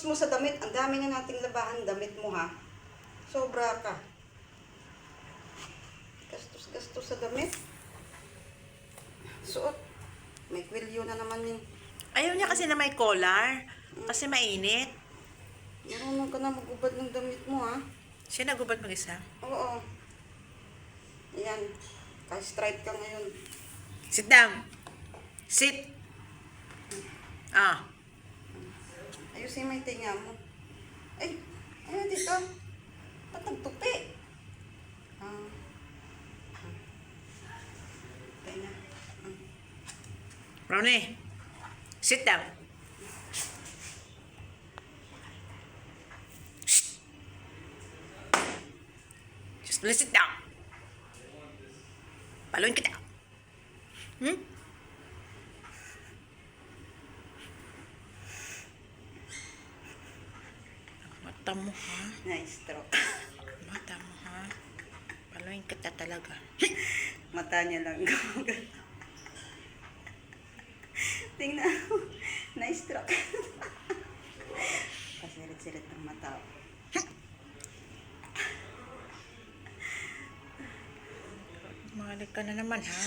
mo sa damit, ang dami na nating labahan damit mo ha. Sobra ka. Gastos sa damit. Suot. May kwelyo na naman yung... Ayaw niya kasi na may collar. Kasi mainit. Marunong ka na magubad ng damit mo ha. Siya nagubad mag-isa. Oo. Ayan. Ka-stripe ka ngayon. Sit down. Sit. Ah. Ayusin mo yung tinga mo. Ay, ayun dito. Tatagtupi. Kaya na. Ronnie. Sit down. Shh. Just sit down. Paluin kita. Hmm? Mata mo ha? Nice stroke. Mata mo ha? Paluin kita talaga. Mata niya lang. Tingnan mo. Nice stroke. Pasirit-sirit ng mata. Mahalik ka na naman ha?